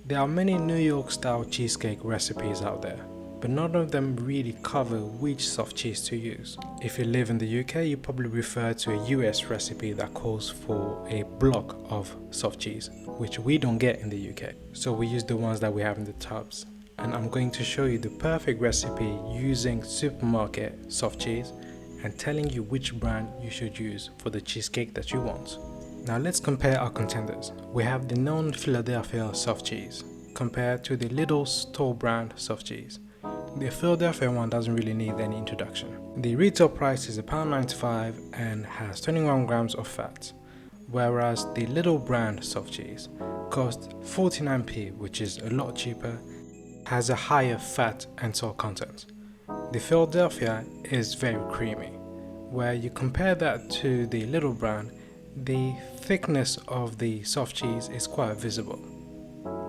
There are many New York style cheesecake recipes out there, but none of them really cover which soft cheese to use. If you live in the UK, you probably refer to a US recipe that calls for a block of soft cheese, which we don't get in the UK. So we use the ones that we have in the tubs. And I'm going to show you the perfect recipe using supermarket soft cheese and telling you which brand you should use for the cheesecake that you want. Now let's compare our contenders. We have the known Philadelphia soft cheese compared to the Lidl store brand soft cheese. The Philadelphia one doesn't really need any introduction. The retail price is £1.95 and has 21 grams of fat, whereas the Lidl brand soft cheese costs 49p, which is a lot cheaper, has a higher fat and salt content. The Philadelphia is very creamy. Where you compare that to the Lidl brand, the thickness of the soft cheese is quite visible.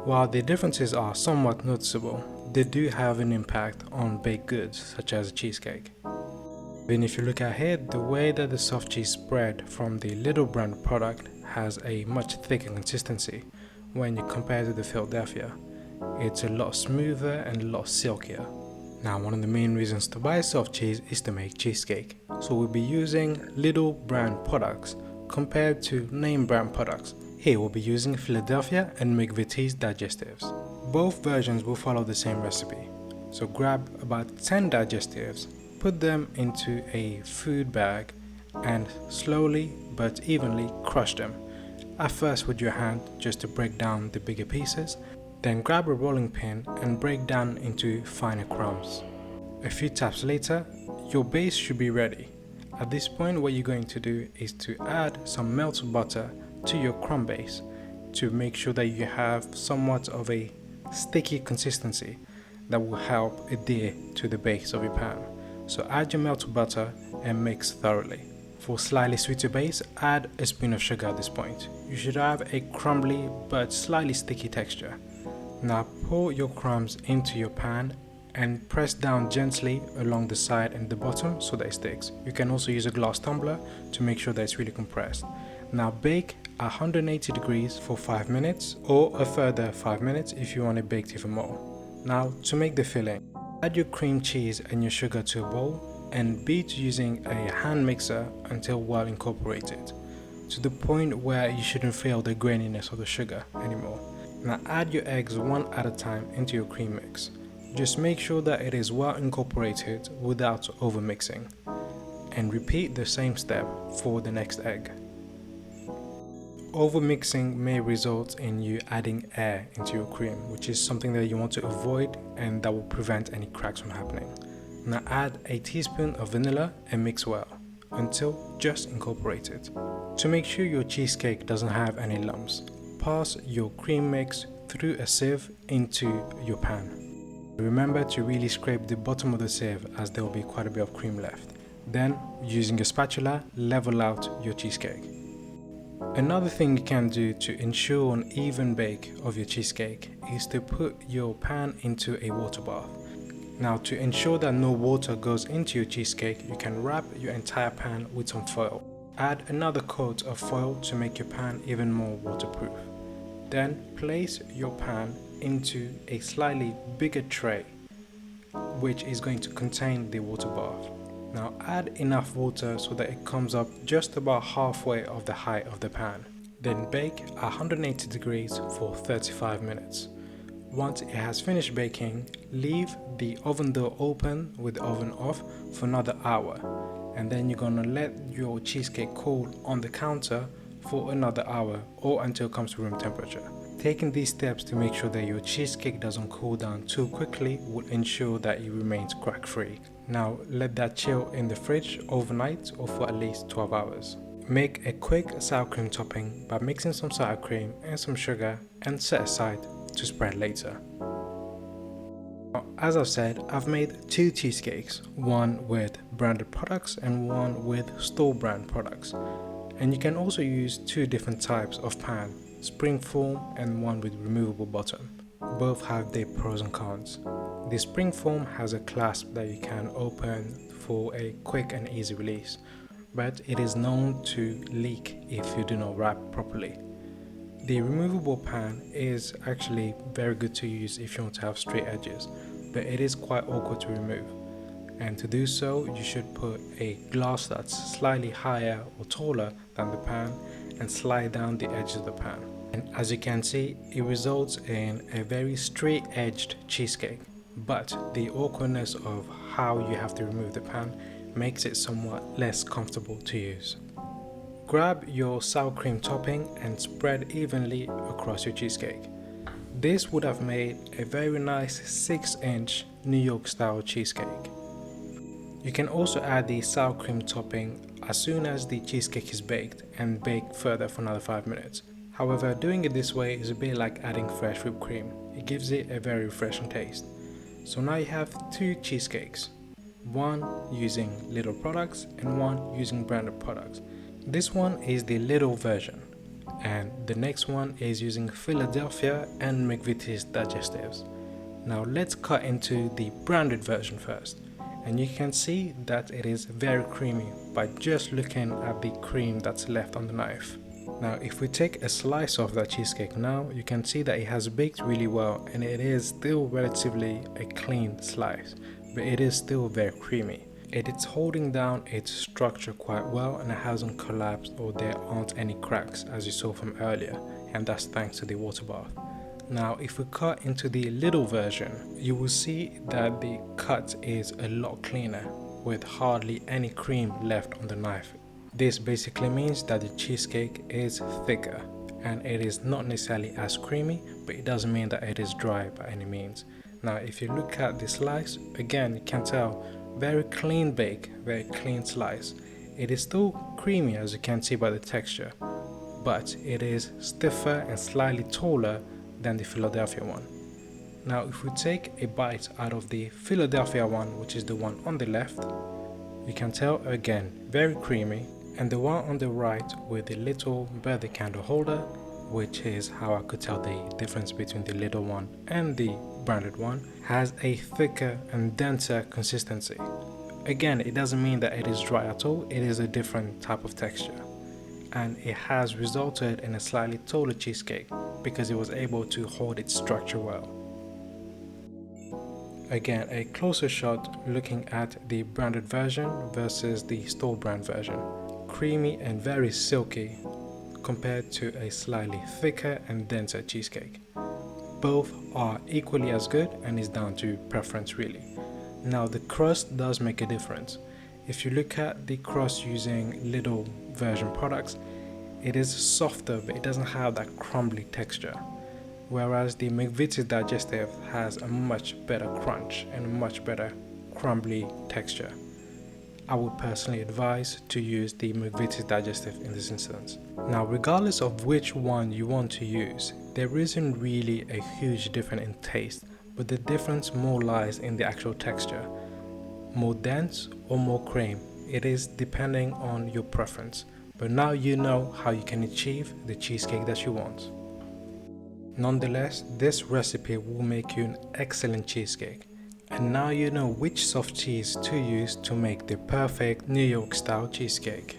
While the differences are somewhat noticeable, they do have an impact on baked goods such as cheesecake. Then if you look at here, the way that the soft cheese spread from the Lidl brand product has a much thicker consistency when you compare to the Philadelphia. It's a lot smoother and a lot silkier. Now, one of the main reasons to buy soft cheese is to make cheesecake. So we'll be using Lidl brand products compared to name brand products. Here we'll be using Philadelphia and McVitie's digestives. Both versions will follow the same recipe. So grab about 10 digestives, put them into a food bag and slowly but evenly crush them. At first with your hand just to break down the bigger pieces, then grab a rolling pin and break down into finer crumbs. A few taps later, your base should be ready. At this point, what you're going to do is to add some melted butter to your crumb base to make sure that you have somewhat of a sticky consistency that will help adhere to the base of your pan. So add your melted butter and mix thoroughly. For slightly sweeter base, add a spoon of sugar at this point. You should have a crumbly but slightly sticky texture. Now pour your crumbs into your pan and press down gently along the side and the bottom so that it sticks. You can also use a glass tumbler to make sure that it's really compressed. Now bake at 180 degrees for 5 minutes or a further 5 minutes if you want it baked even more. Now to make the filling, add your cream cheese and your sugar to a bowl and beat using a hand mixer until well incorporated, to the point where you shouldn't feel the graininess of the sugar anymore. Now add your eggs one at a time into your cream mix. Just make sure that it is well incorporated without over mixing, and repeat the same step for the next egg. Over mixing may result in you adding air into your cream, which is something that you want to avoid and that will prevent any cracks from happening. Now add a teaspoon of vanilla and mix well until just incorporated. To make sure your cheesecake doesn't have any lumps, pass your cream mix through a sieve into your pan. Remember to really scrape the bottom of the sieve as there will be quite a bit of cream left. Then, using your spatula, level out your cheesecake. Another thing you can do to ensure an even bake of your cheesecake is to put your pan into a water bath. Now, to ensure that no water goes into your cheesecake, you can wrap your entire pan with some foil. Add another coat of foil to make your pan even more waterproof. Then place your pan into a slightly bigger tray, which is going to contain the water bath. Now add enough water so that it comes up just about halfway of the height of the pan. Then bake at 180 degrees for 35 minutes. Once it has finished baking, leave the oven door open with the oven off for another hour, and then you're gonna let your cheesecake cool on the counter for another hour or until it comes to room temperature. Taking these steps to make sure that your cheesecake doesn't cool down too quickly will ensure that it remains crack-free. Now let that chill in the fridge overnight or for at least 12 hours. Make a quick sour cream topping by mixing some sour cream and some sugar and set aside to spread later. Now, as I've said, I've made 2 cheesecakes, one with branded products and one with store brand products. And you can also use 2 different types of pan, spring form and one with removable bottom. Both have their pros and cons. The spring form has a clasp that you can open for a quick and easy release, but it is known to leak if you do not wrap properly. The removable pan is actually very good to use if you want to have straight edges, but it is quite awkward to remove. And to do so, you should put a glass that's slightly higher or taller than the pan and slide down the edge of the pan. And as you can see, it results in a very straight-edged cheesecake, but the awkwardness of how you have to remove the pan makes it somewhat less comfortable to use. Grab your sour cream topping and spread evenly across your cheesecake. This would have made a very nice 6-inch New York style cheesecake. You can also add the sour cream topping as soon as the cheesecake is baked and bake further for another 5 minutes. However, doing it this way is a bit like adding fresh whipped cream. It gives it a very refreshing taste. So now you have 2 cheesecakes, one using Lidl products and one using branded products. This one is the Lidl version, and the next one is using Philadelphia and McVitie's digestives. Now let's cut into the branded version first, and you can see that it is very creamy by just looking at the cream that's left on the knife. Now if we take a slice of that cheesecake now, you can see that it has baked really well and it is still relatively a clean slice, but it is still very creamy. It is holding down its structure quite well and it hasn't collapsed or there aren't any cracks as you saw from earlier, and that's thanks to the water bath. Now if we cut into the Lidl version, you will see that the cut is a lot cleaner with hardly any cream left on the knife. This basically means that the cheesecake is thicker and it is not necessarily as creamy, but it doesn't mean that it is dry by any means. Now if you look at the slice, again you can tell very clean bake, very clean slice. It is still creamy as you can see by the texture, but it is stiffer and slightly taller than the Philadelphia one. Now if we take a bite out of the Philadelphia one, which is the one on the left, you can tell again very creamy, and the one on the right with the little birthday candle holder, which is how I could tell the difference between the Lidl one and the branded one, has a thicker and denser consistency. Again, it doesn't mean that it is dry at all, it is a different type of texture. And it has resulted in a slightly taller cheesecake because it was able to hold its structure well. Again, a closer shot looking at the branded version versus the store brand version. Creamy and very silky compared to a slightly thicker and denser cheesecake. Both are equally as good and is down to preference really. Now the crust does make a difference. If you look at the crust using Lidl version products, it is softer but it doesn't have that crumbly texture. Whereas the McVitie Digestive has a much better crunch and a much better crumbly texture. I would personally advise to use the McVitie Digestive in this instance. Now regardless of which one you want to use, there isn't really a huge difference in taste, but the difference more lies in the actual texture. More dense or more cream, it is depending on your preference, but now you know how you can achieve the cheesecake that you want. Nonetheless, this recipe will make you an excellent cheesecake. And now you know which soft cheese to use to make the perfect New York style cheesecake.